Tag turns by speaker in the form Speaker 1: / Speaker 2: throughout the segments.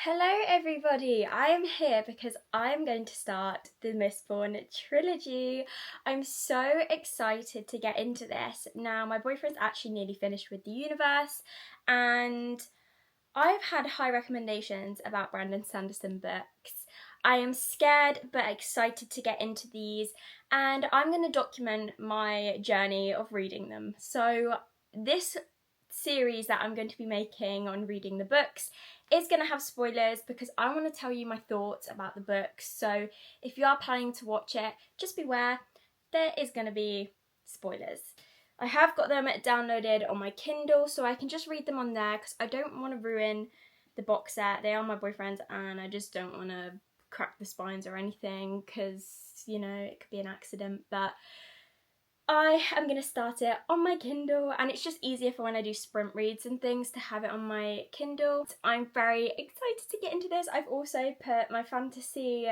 Speaker 1: Hello everybody, I am here because I'm going to start the Mistborn Trilogy. I'm so excited to get into this. Now, my boyfriend's actually nearly finished with the universe and I've had high recommendations about Brandon Sanderson books. I am scared but excited to get into these, and I'm going to document my journey of reading them. So this series that I'm going to be making on reading the books is going to have spoilers because I want to tell you my thoughts about the books. So if you are planning to watch it, just beware, there is going to be spoilers. I have got them downloaded on my Kindle so I can just read them on there because I don't want to ruin the box set. They are my boyfriend's and I just don't want to crack the spines or anything because, you know, it could be an accident. But I am going to start it on my Kindle, and it's just easier for when I do sprint reads and things to have it on my Kindle. I'm very excited to get into this. I've also put my fantasy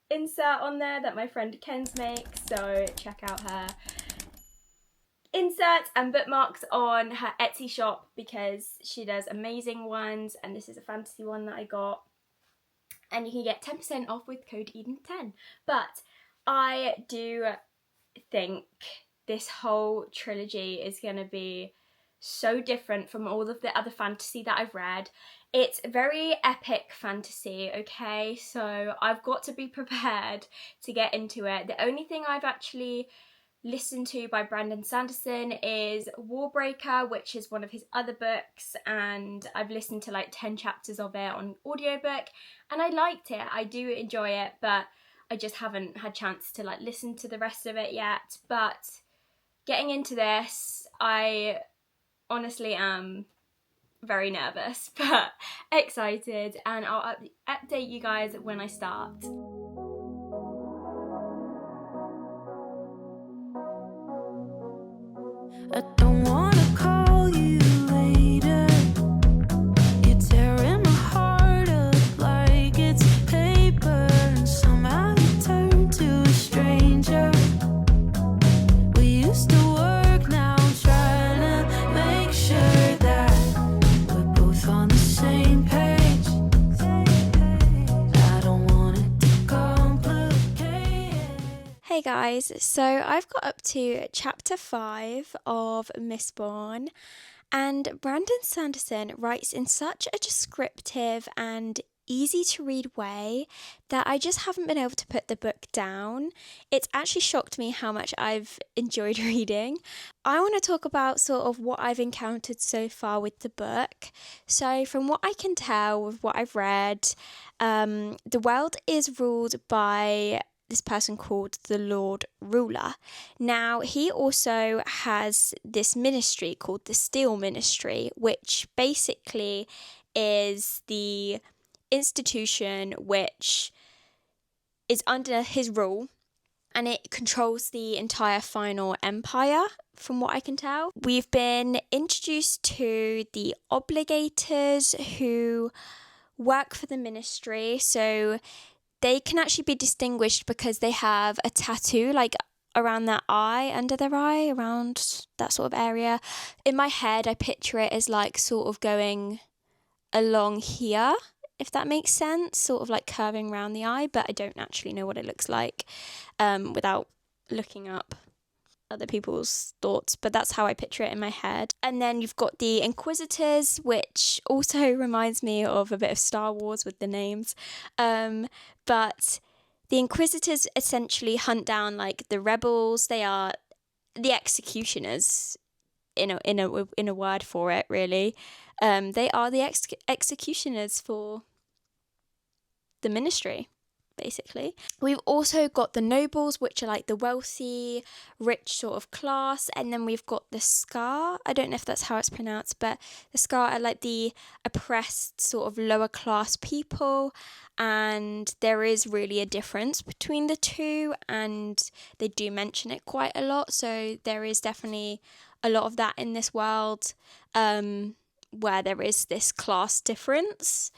Speaker 1: insert on there that my friend Ken's makes, so check out her inserts and bookmarks on her Etsy shop because she does amazing ones, and this is a fantasy one that I got, and you can get 10% off with code Eden10. But I do think this whole trilogy is going to be so different from all of the other fantasy that I've read. It's very epic fantasy, okay? So I've got to be prepared to get into it. The only thing I've actually listened to by Brandon Sanderson is Warbreaker, which is one of his other books, and I've listened to like 10 chapters of it on audiobook, and I liked it. I do enjoy it, but I just haven't had chance to like listen to the rest of it yet. But getting into this, I honestly am very nervous but excited, and I'll update you guys when I start.
Speaker 2: I don't wanna call you later. You're tearing my heart up like it's paper, and somehow you turn to a stranger. We used to work, now I'm trying to make sure that we're both on the same page. I don't want it to complicate it.
Speaker 1: Hey guys, so I've got up to chapter 5 of Mistborn, and Brandon Sanderson writes in such a descriptive and easy to read way that I just haven't been able to put the book down. It's actually shocked me how much I've enjoyed reading. I want to talk about sort of what I've encountered so far with the book. So from what I can tell with what I've read, the world is ruled by this person called the Lord Ruler. Now, he also has this ministry called the Steel Ministry, which basically is the institution which is under his rule, and it controls the entire final empire, from what I can tell. We've been introduced to the obligators who work for the ministry, so they can actually be distinguished because they have a tattoo like around their eye, under their eye, around that sort of area. In my head, I picture it as like sort of going along here, if that makes sense, sort of like curving around the eye, but I don't actually know what it looks like without looking up other people's thoughts, but that's how I picture it in my head. And then you've got the Inquisitors, which also reminds me of a bit of Star Wars with the names, but the Inquisitors essentially hunt down like the rebels. They are the executioners, in a word for it, really. They are the executioners for the ministry, basically. We've also got the nobles, which are like the wealthy, rich sort of class, and then we've got the Scar. I don't know if that's how it's pronounced, but the Scar are like the oppressed sort of lower class people, and there is really a difference between the two, and they do mention it quite a lot, so there is definitely a lot of that in this world, where there is this class difference.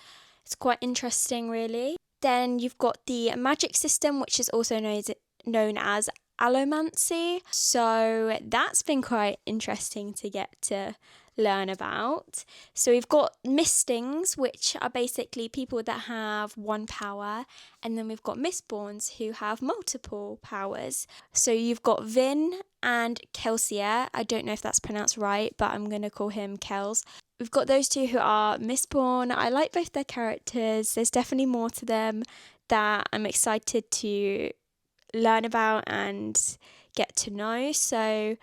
Speaker 1: It's quite interesting, really. Then you've got the magic system, which is also known as allomancy. So that's been quite interesting to get to learn about. So we've got Mistings, which are basically people that have one power, and then we've got Mistborns who have multiple powers. So you've got Vin and Kelsier. I don't know if that's pronounced right, but I'm going to call him Kels. We've got those two who are Mistborn. I like both their characters. There's definitely more to them that I'm excited to learn about and get to know. So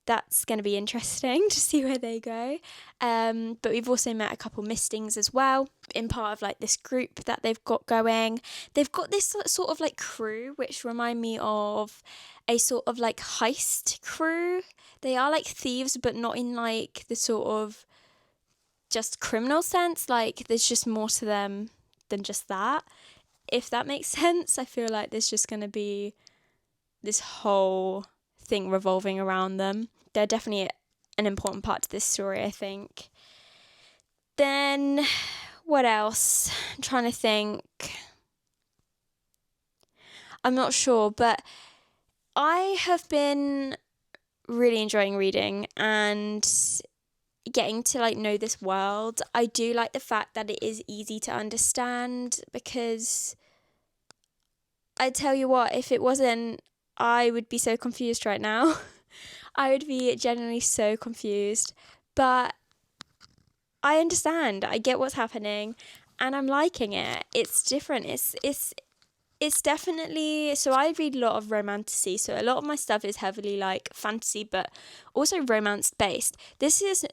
Speaker 1: that's going to be interesting to see where they go. But we've also met a couple Mistings as well in part of like this group that they've got going. They've got this sort of like crew which remind me of a sort of like heist crew. They are like thieves, but not in like the sort of just criminal sense. Like there's just more to them than just that, if that makes sense. I feel like there's just going to be this whole thing revolving around them. They're definitely an important part to this story, I think. Then what else? I'm trying to think. I'm not sure, but I have been really enjoying reading and getting to like know this world. I do like the fact that it is easy to understand, because I tell you what, if it wasn't, I would be so confused right now. I would be genuinely so confused, but I understand. I get what's happening, and I'm liking it. It's different. It's definitely, so I read a lot of romantasy, so a lot of my stuff is heavily like fantasy, but also romance based. This is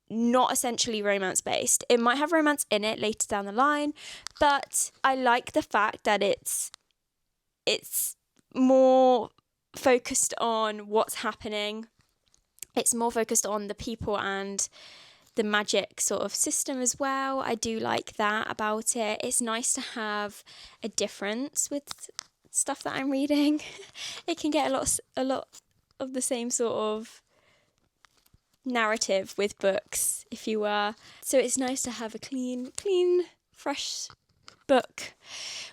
Speaker 1: not essentially romance based. It might have romance in it later down the line, but I like the fact that it's more focused on what's happening. It's more focused on the people and the magic sort of system as well. I do like that about it. It's nice to have a difference with stuff that I'm reading. It can get a lot of the same sort of narrative with books, if you were. So it's nice to have a clean, fresh book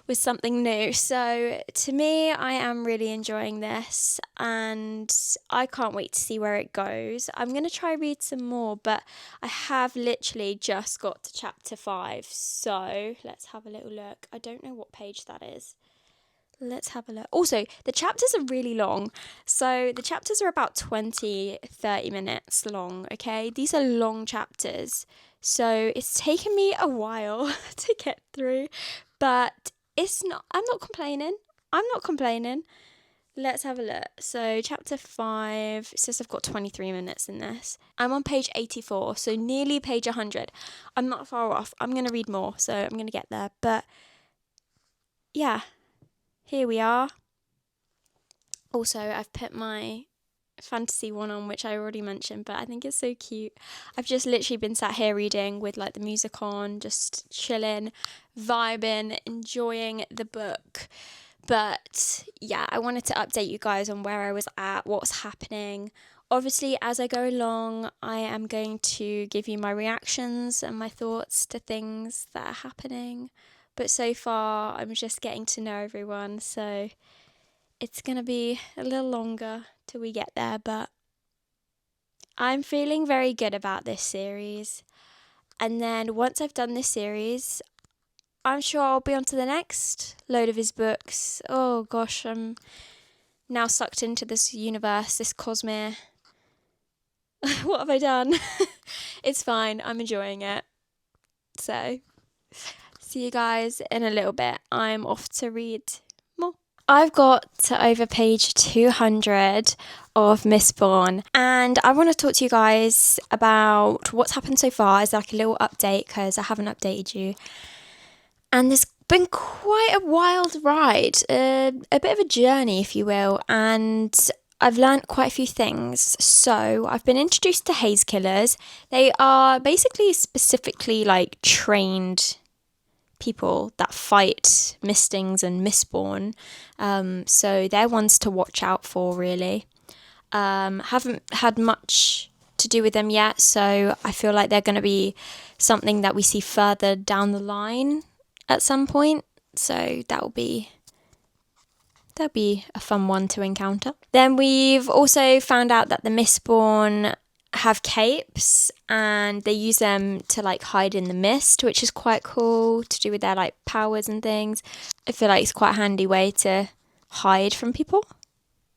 Speaker 1: with something new. So to me, I am really enjoying this, and I can't wait to see where it goes. I'm going to try read some more, but I have literally just got to chapter 5. So let's have a little look. I don't know what page that is. Let's have a look. Also, the chapters are really long. So the chapters are about 20-30 minutes long, okay? These are long chapters. So it's taken me a while to get through, but I'm not complaining. Let's have a look. So chapter 5, it says I've got 23 minutes in this. I'm on page 84, so nearly page 100. I'm not far off. I'm going to read more, so I'm going to get there. But yeah, here we are. Also, I've put my fantasy one on, which I already mentioned, but I think it's so cute. I've just literally been sat here reading with like the music on, just chilling, vibing, enjoying the book. But yeah, I wanted to update you guys on where I was at, what's happening. Obviously, as I go along, I am going to give you my reactions and my thoughts to things that are happening. But so far, I'm just getting to know everyone, so it's going to be a little longer till we get there, but I'm feeling very good about this series. And then once I've done this series, I'm sure I'll be on to the next load of his books. Oh gosh, I'm now sucked into this universe, this Cosmere. What have I done? It's fine, I'm enjoying it. So, see you guys in a little bit. I'm off to read more. I've got to over page 200 of Mistborn, and I want to talk to you guys about what's happened so far as like a little update, because I haven't updated you. And there's been quite a wild ride, a bit of a journey, if you will, and I've learnt quite a few things. So I've been introduced to Haze Killers. They are basically specifically like trained people that fight Mistings and Mistborn. So they're ones to watch out for, really. Haven't had much to do with them yet, so I feel like they're going to be something that we see further down the line at some point. So that'll be a fun one to encounter. Then we've also found out that the Mistborn have capes, and they use them to like hide in the mist, which is quite cool, to do with their like powers and things. I feel like it's quite a handy way to hide from people,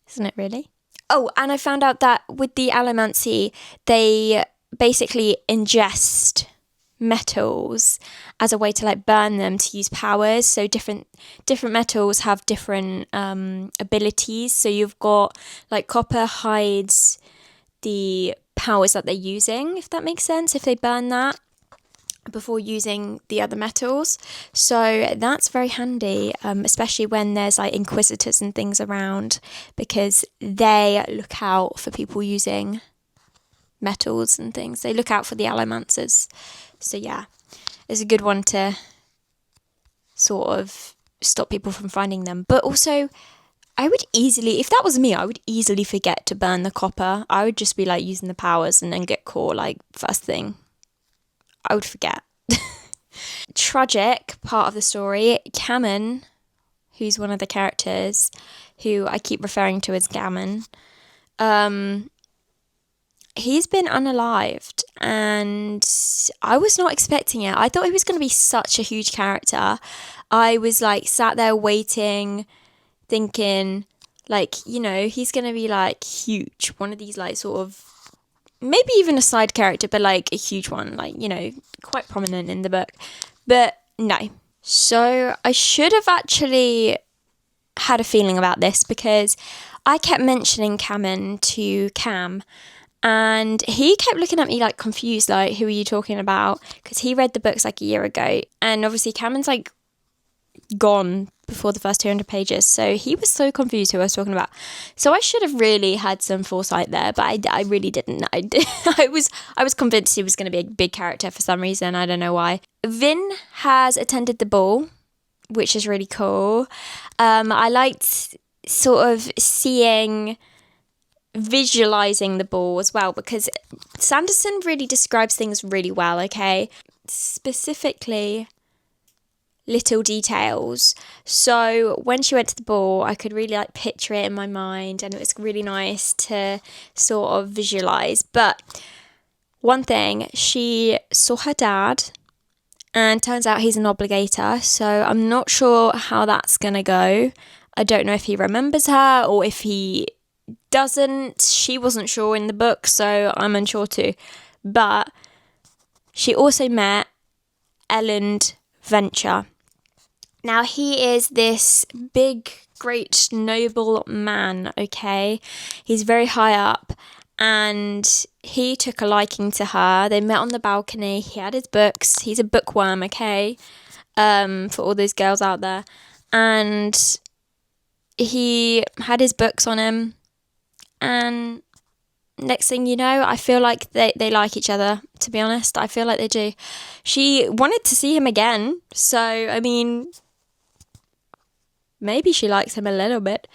Speaker 1: isn't it really? Oh, and I found out that with the allomancy, they basically ingest metals as a way to like burn them to use powers. So different metals have different abilities. So you've got like copper hides the powers that they're using, if that makes sense, if they burn that before using the other metals. So that's very handy, especially when there's like inquisitors and things around, because they look out for people using metals and things. They look out for the allomancers. So yeah, it's a good one to sort of stop people from finding them. But also, I would easily, if that was me, I would easily forget to burn the copper. I would just be like using the powers and then get caught like first thing. I would forget. Tragic part of the story, Cameron, who's one of the characters, who I keep referring to as Gammon, he's been unalived, and I was not expecting it. I thought he was going to be such a huge character. I was like sat there waiting, thinking like, you know, he's going to be like huge, one of these like sort of, maybe even a side character, but like a huge one, like, you know, quite prominent in the book. But no. So I should have actually had a feeling about this, because I kept mentioning Cameron to Cam, and he kept looking at me like confused, like, who are you talking about? Because he read the books like a year ago, and obviously Cameron's like gone before the first 200 pages, so he was so confused who I was talking about. So I should have really had some foresight there, but I really didn't. I was convinced he was going to be a big character for some reason. I don't know why. Vin has attended the ball, which is really cool. I liked sort of visualizing the ball as well, because Sanderson really describes things really well, okay? Specifically, little details. So when she went to the ball, I could really like picture it in my mind, and it was really nice to sort of visualize. But one thing, she saw her dad, and turns out he's an obligator, so I'm not sure how that's gonna go. I don't know if he remembers her or if he doesn't. She wasn't sure in the book, so I'm unsure too. But she also met Elend Venture. Now, he is this big, great, noble man, okay? He's very high up, and he took a liking to her. They met on the balcony. He had his books. He's a bookworm, okay? For all those girls out there. And he had his books on him. And next thing you know, I feel like they like each other, to be honest. I feel like they do. She wanted to see him again. So, I mean, maybe she likes him a little bit.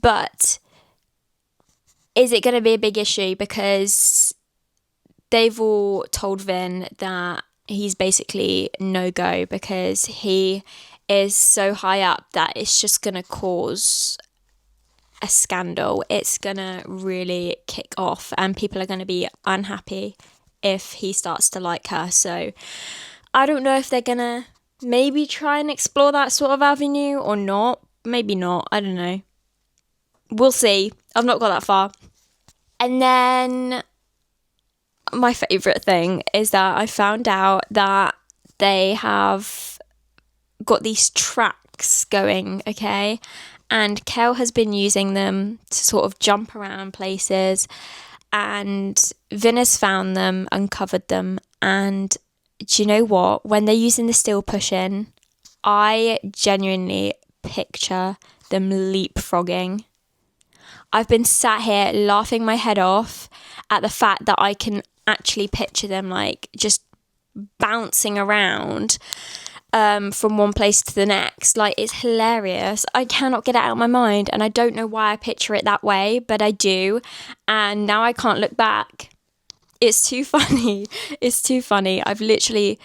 Speaker 1: But is it going to be a big issue? Because they've all told Vin that he's basically no-go, because he is so high up that it's just going to cause a scandal. It's going to really kick off, and people are going to be unhappy if he starts to like her. So I don't know if they're going to maybe try and explore that sort of avenue or not. Maybe not. I don't know. We'll see. I've not got that far. And then my favourite thing is that I found out that they have got these tracks going, okay? And Kel has been using them to sort of jump around places, and Vin has found them, uncovered them, and do you know what? When they're using the steel push-in, I genuinely picture them leapfrogging. I've been sat here laughing my head off at the fact that I can actually picture them like just bouncing around from one place to the next. Like, it's hilarious. I cannot get it out of my mind, and I don't know why I picture it that way, but I do, and now I can't look back. It's too funny. It's too funny. I've literally,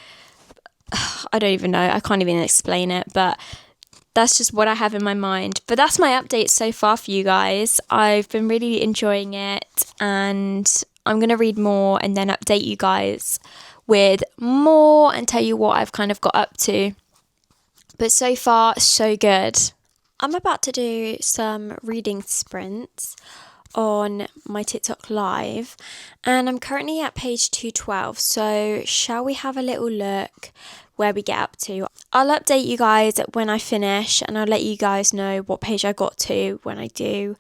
Speaker 1: I don't even know. I can't even explain it, but that's just what I have in my mind. But that's my update so far for you guys. I've been really enjoying it, and I'm going to read more and then update you guys with more and tell you what I've kind of got up to. But so far, so good. I'm about to do some reading sprints on my TikTok live, and I'm currently at page 212. So shall we have a little look where we get up to? I'll update you guys when I finish, and I'll let you guys know what page I got to when I do.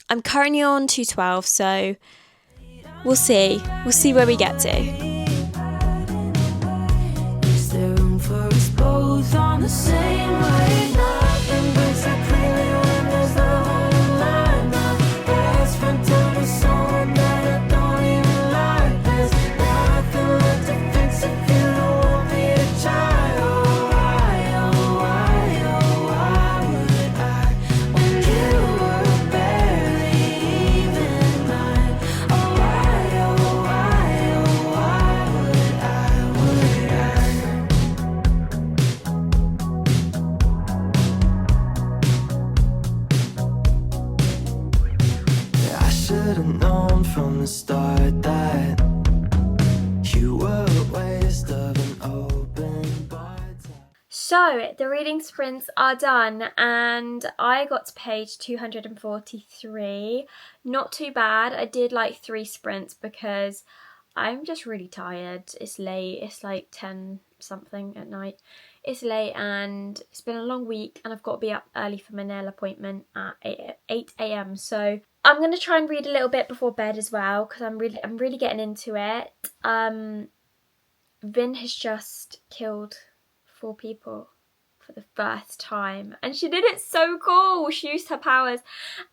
Speaker 1: I'm currently on 212, so we'll see. We'll see where we get to.
Speaker 2: Is there room for us both on the same way? Nothing breaks so clearly when there's love on the line. My best friend told me someone that I don't even like. There's nothing left to fix if you don't want me to try. Oh, why would I? When you were barely even mine. Oh, why I should have known from the start that you were a waste of an open bar.
Speaker 1: So the reading sprints are done, and I got to page 243. Not too bad. I did like 3 sprints because I'm just really tired. It's late. It's like 10 something at night. It's late and it's been a long week, and I've got to be up early for my nail appointment at 8 a.m. So I'm going to try and read a little bit before bed as well, because I'm really getting into it. Vin has just killed 4 people for the first time, and she did it so cool. She used her powers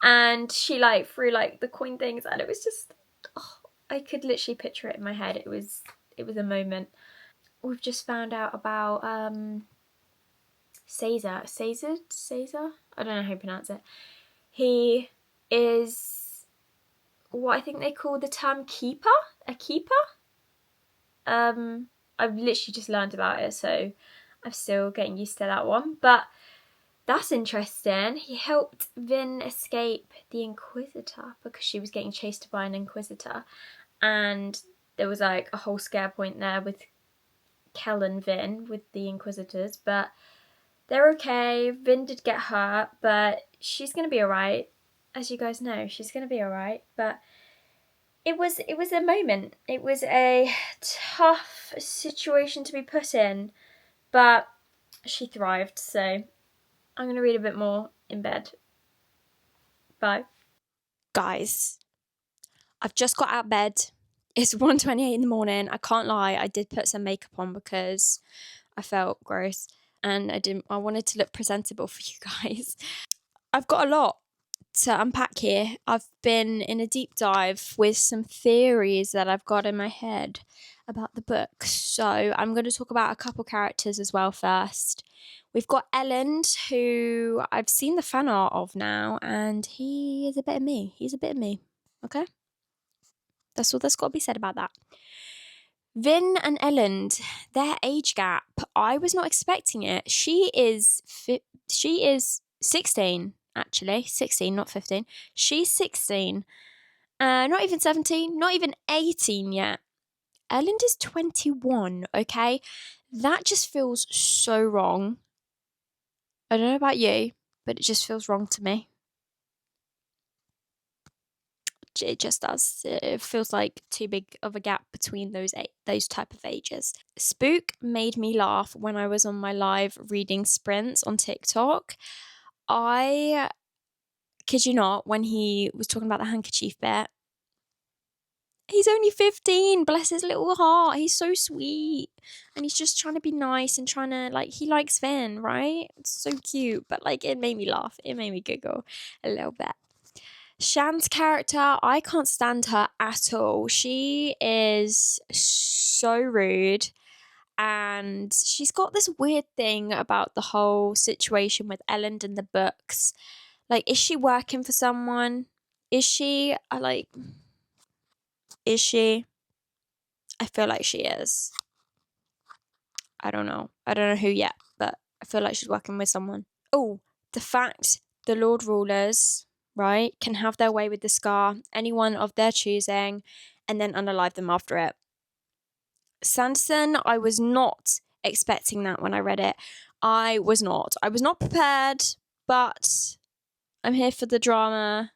Speaker 1: and she like threw like the coin things, and it was just, oh, I could literally picture it in my head. It was a moment. We've just found out about Caesar. I don't know how you pronounce it. He is what I think they call the term keeper. A keeper. I've literally just learned about it, so I'm still getting used to that one. But that's interesting. He helped Vin escape the Inquisitor because she was getting chased by an Inquisitor, and there was like a whole scare point there with Kel and Vin with the Inquisitors, but they're okay. Vin did get hurt, but she's gonna be alright. As you guys know, she's gonna be alright. But it was a moment. It was a tough situation to be put in, but she thrived. So I'm gonna read a bit more in bed. Bye. Guys, I've just got out of bed. It's 1:28 in the morning. I can't lie, I did put some makeup on because I felt gross and I wanted to look presentable for you guys. I've got a lot to unpack here. I've been in a deep dive with some theories that I've got in my head about the book. So I'm going to talk about a couple characters as well first. We've got Elend, who I've seen the fan art of now, and he is a bit of me. He's a bit of me. Okay? That's all that's got to be said about that. Vin and Elend, their age gap, I was not expecting it. She is 16, actually. 16, not 15. She's 16. Not even 17, not even 18 yet. Elend is 21, okay? That just feels so wrong. I don't know about you, but it just feels wrong to me. It just does. It feels like too big of a gap between those type of ages. Spook made me laugh when I was on my live reading sprints on TikTok. I kid you not, when he was talking about the handkerchief bit, he's only 15, bless his little heart. He's so sweet, and he's just trying to be nice and trying to, like, he likes Finn, right? It's so cute, but like, it made me laugh. It made me giggle a little bit. Shan's character, I can't stand her at all. She is so rude, and she's got this weird thing about the whole situation with Elend and the books. Like, is she working for someone? Is she? Is she? I feel like she is. I don't know. I don't know who yet, but I feel like she's working with someone. Oh, the fact the Lord Rulers, right, can have their way with the scar, anyone of their choosing, and then unalive them after it. Sanderson, I was not expecting that when I read it. I was not prepared, but I'm here for the drama.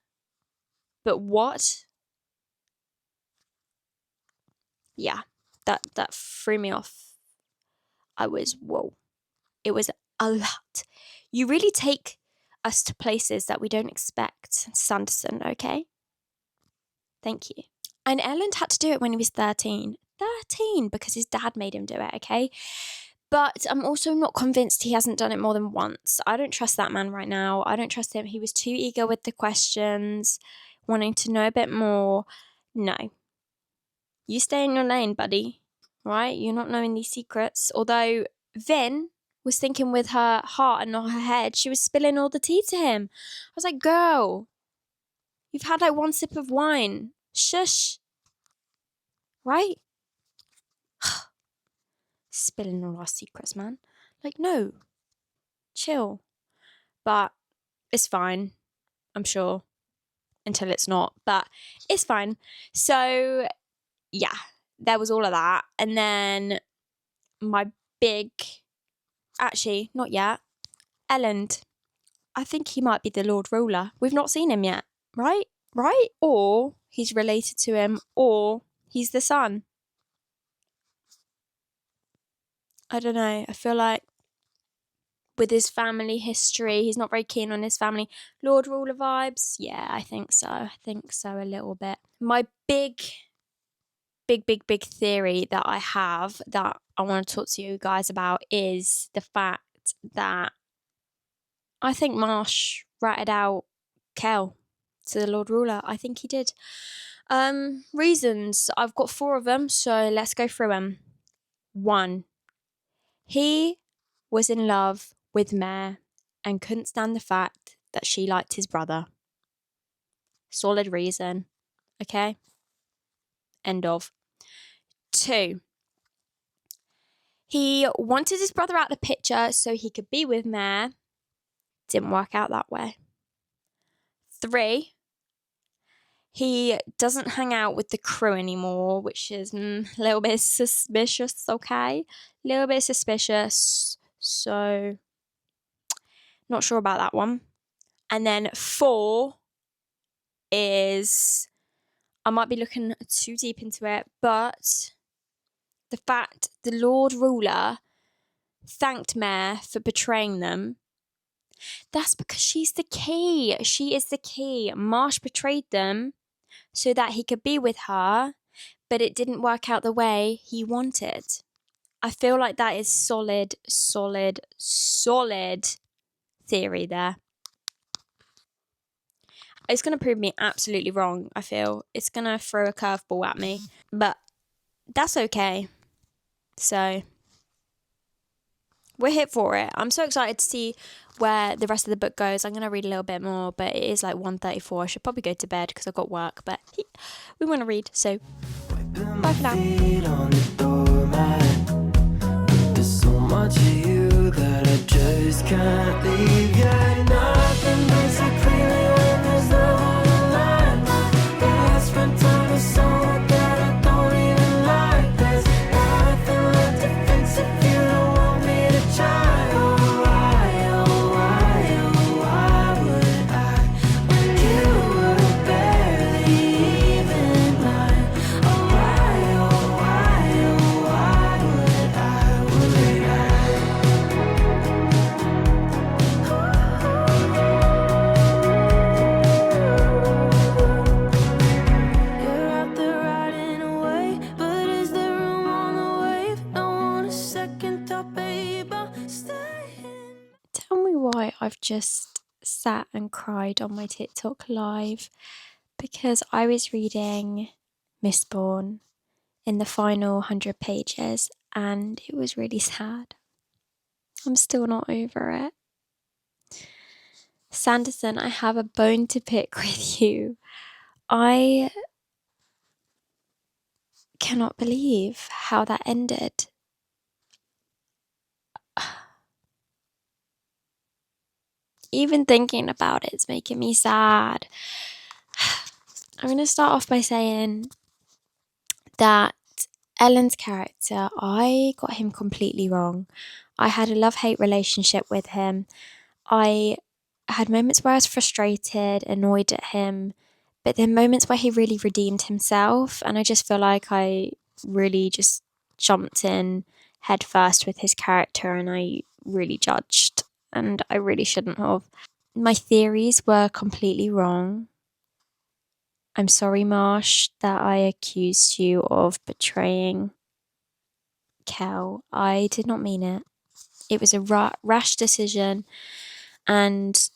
Speaker 1: But what? Yeah, that threw me off. I was, whoa. It was a lot. You really take us to places that we don't expect, Sanderson, okay? Thank you. And Elland had to do it when he was 13. 13, because his dad made him do it, okay? But I'm also not convinced he hasn't done it more than once. I don't trust that man right now. I don't trust him. He was too eager with the questions, wanting to know a bit more. No. You stay in your lane, buddy. Right? You're not knowing these secrets. Although Vin was thinking with her heart and not her head. She was spilling all the tea to him. I was like, girl, you've had like one sip of wine. Shush. Right? Spilling all our secrets, man. Like, no. Chill. But it's fine, I'm sure. Until it's not. But it's fine. So, yeah. There was all of that. And then my big... Actually, not yet. Elland. I think he might be the Lord Ruler. We've not seen him yet. Right? Right? Or he's related to him. Or he's the son. I don't know. I feel like with his family history, he's not very keen on his family. Lord Ruler vibes? Yeah, I think so. I think so a little bit. My big theory that I have that I want to talk to you guys about is the fact that I think Marsh ratted out Kel to the Lord Ruler. I think he did. Reasons. I've got 4 of them, so let's go through them. 1. He was in love with Mare and couldn't stand the fact that she liked his brother. Solid reason. Okay? End of. 2. He wanted his brother out of the picture so he could be with Mare. Didn't work out that way. 3. He doesn't hang out with the crew anymore, which is a little bit suspicious, okay? A little bit suspicious. So, not sure about that one. And then 4 is, I might be looking too deep into it, but the fact the Lord Ruler thanked Mare for betraying them, that's because she's the key. She is the key. Marsh betrayed them so that he could be with her, but it didn't work out the way he wanted. I feel like that is solid theory there. It's going to prove me absolutely wrong, I feel. It's going to throw a curveball at me, but that's okay. So, we're here for it. I'm so excited to see where the rest of the book goes. I'm going to read a little bit more, but it is like 1:34. I should probably go to bed because I've got work, but we want to read, so bye for now. There's so much of you that I just can't leave. Yeah, nothing makes it clear when there's love on the line. But I spent time with someone that I don't even like. There's nothing left to fix if you don't want me to try. Oh, why would I? When you were barely even mine. Oh, why would I? You're out there riding away, but is there room on the wave? Don't want a second thought, babe, I'm staying. Tell me why I've just sat and cried on my TikTok live, because I was reading Mistborn in the final 100 pages and it was really sad. I'm still not over it. Sanderson, I have a bone to pick with you. I cannot believe how that ended. Even thinking about it's making me sad. I'm going to start off by saying that Ellen's character, I got him completely wrong. I had a love-hate relationship with him. I had moments where I was frustrated, annoyed at him, but then moments where he really redeemed himself. And I just feel like I really just jumped in head first with his character, and I really judged, and I really shouldn't have. My theories were completely wrong. I'm sorry, Marsh, that I accused you of betraying Kel. I did not mean it. It was a rash decision, and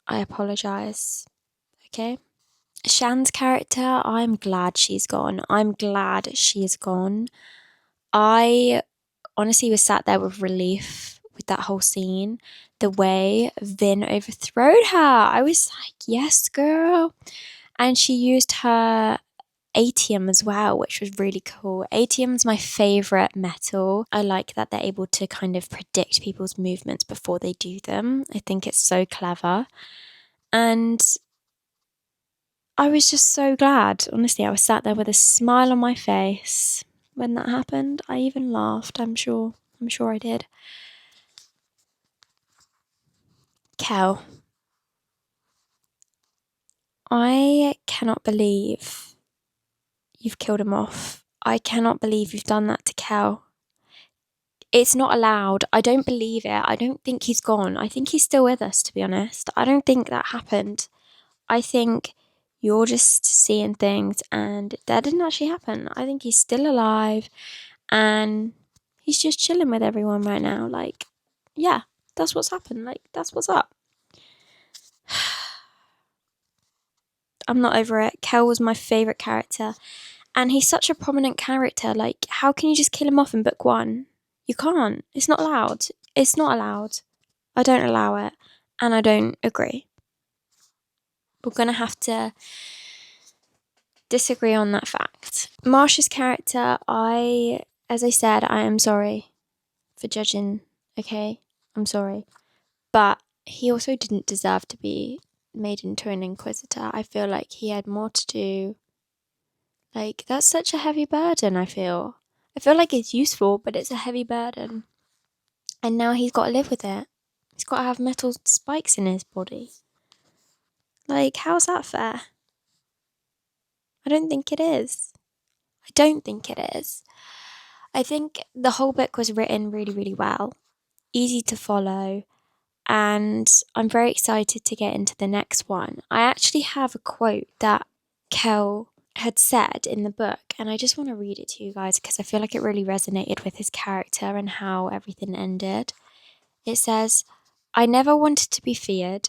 Speaker 1: I apologise. Okay? Shan's character, I'm glad she's gone. I'm glad she's gone. I honestly was sat there with relief with that whole scene. The way Vin overthrowed her, I was like, yes, girl. And she used her atium as well, which was really cool. Atium's my favourite metal. I like that they're able to kind of predict people's movements before they do them. I think it's so clever. And I was just so glad. Honestly, I was sat there with a smile on my face when that happened. I even laughed, I'm sure. I'm sure I did. Kel. I cannot believe you've killed him off. I cannot believe you've done that to Kel. It's not allowed. I don't believe it. I don't think he's gone. I think he's still with us, to be honest. I don't think that happened. I think you're just seeing things and that didn't actually happen. I think he's still alive and he's just chilling with everyone right now. Like, yeah, that's what's happened. Like, that's what's up. I'm not over it. Kel was my favourite character. And he's such a prominent character. Like, how can you just kill him off in book one? You can't. It's not allowed. It's not allowed. I don't allow it. And I don't agree. We're going to have to disagree on that fact. Marsh's character, as I said, I am sorry for judging, okay? I'm sorry. But he also didn't deserve to be made into an inquisitor. I feel like he had more to do. Like, that's such a heavy burden, I feel. I feel like it's useful, but it's a heavy burden. And now he's got to live with it. He's got to have metal spikes in his body. Like, how's that fair? I don't think it is. I don't think it is. I think the whole book was written really, really well. Easy to follow. And I'm very excited to get into the next one. I actually have a quote that Kel had said in the book, and I just want to read it to you guys because I feel like it really resonated with his character and how everything ended. It says, "I never wanted to be feared.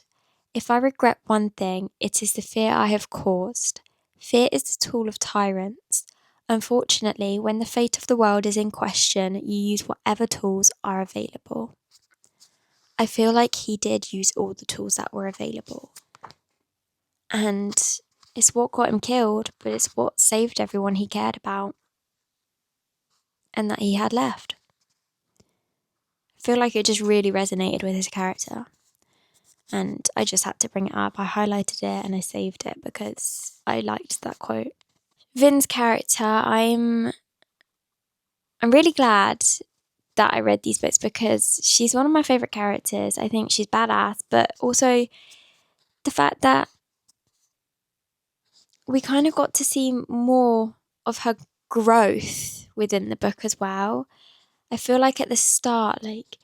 Speaker 1: If I regret one thing, it is the fear I have caused. Fear is the tool of tyrants. Unfortunately, when the fate of the world is in question, you use whatever tools are available." I feel like he did use all the tools that were available. And it's what got him killed, but it's what saved everyone he cared about and that he had left. I feel like it just really resonated with his character. And I just had to bring it up. I highlighted it and I saved it because I liked that quote. Vin's character, I'm really glad that I read these books because she's one of my favourite characters. I think she's badass, but also the fact that we kind of got to see more of her growth within the book as well. I feel like at the start, like,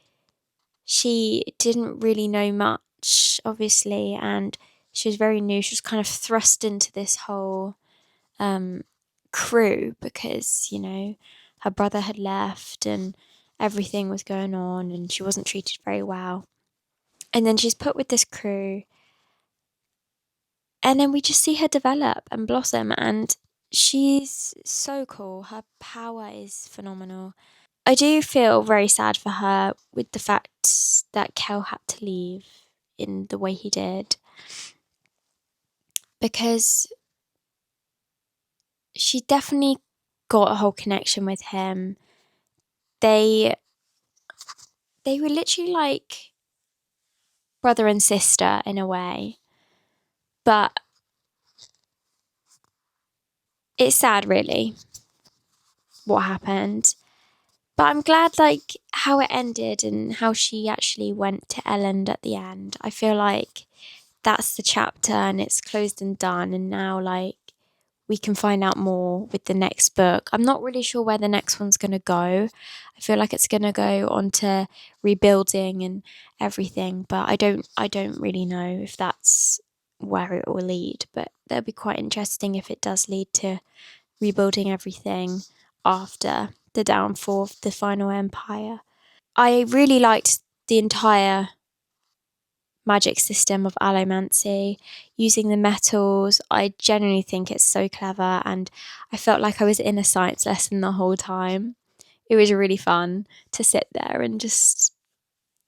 Speaker 1: she didn't really know much, obviously, and she was very new. She was kind of thrust into this whole crew because, you know, her brother had left and everything was going on and she wasn't treated very well. And then she's put with this crew. And then we just see her develop and blossom, and she's so cool. Her power is phenomenal. I do feel very sad for her with the fact that Kel had to leave in the way he did, because she definitely got a whole connection with him. They were literally like brother and sister in a way, but it's sad, really, what happened. But I'm glad, like, how it ended and how she actually went to Elend at the end. I feel like that's the chapter and it's closed and done. And now, like, we can find out more with the next book. I'm not really sure where the next one's going to go. I feel like it's going to go on to rebuilding and everything. But I don't really know if that's where it will lead. But that'll be quite interesting if it does lead to rebuilding everything after the downfall of the final empire. I really liked the entire magic system of allomancy, using the metals. I genuinely think it's so clever, and I felt like I was in a science lesson the whole time. It was really fun to sit there and just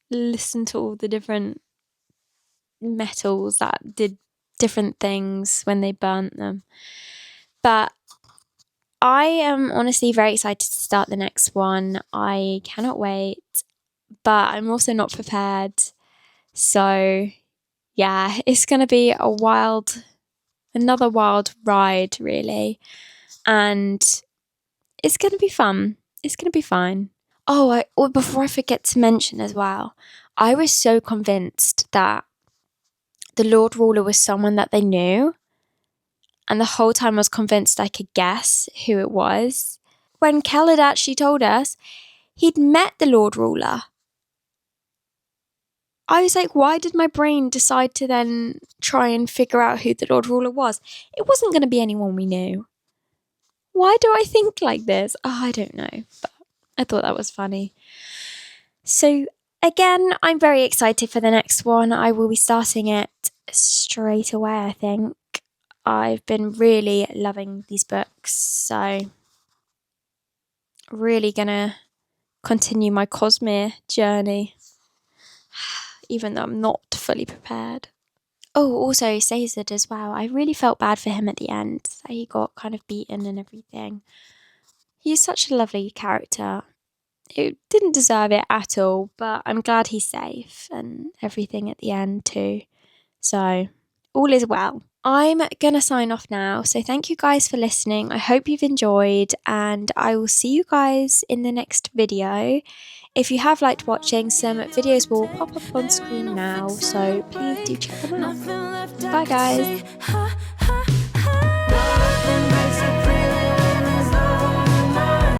Speaker 1: listen to all the different metals that did different things when they burnt them. But I am honestly very excited to start the next one. I cannot wait, but I'm also not prepared. So, yeah, it's going to be another wild ride, really. And it's going to be fun. It's going to be fine. Oh, before I forget to mention as well, I was so convinced that the Lord Ruler was someone that they knew. And the whole time I was convinced I could guess who it was. When Kel had actually told us he'd met the Lord Ruler, I was like, why did my brain decide to then try and figure out who the Lord Ruler was? It wasn't going to be anyone we knew. Why do I think like this? Oh, I don't know, but I thought that was funny. So again, I'm very excited for the next one. I will be starting it straight away, I think. I've been really loving these books, so really gonna continue my Cosmere journey, even though I'm not fully prepared. Oh, also Caesar as well. I really felt bad for him at the end, that he got kind of beaten and everything. He's such a lovely character. He didn't deserve it at all, but I'm glad he's safe and everything at the end too. So, all is well. I'm going to sign off now. So, thank you guys for listening. I hope you've enjoyed, and I will see you guys in the next video. If you have liked watching, some videos will pop up on screen now, so please do check them out. Bye, guys.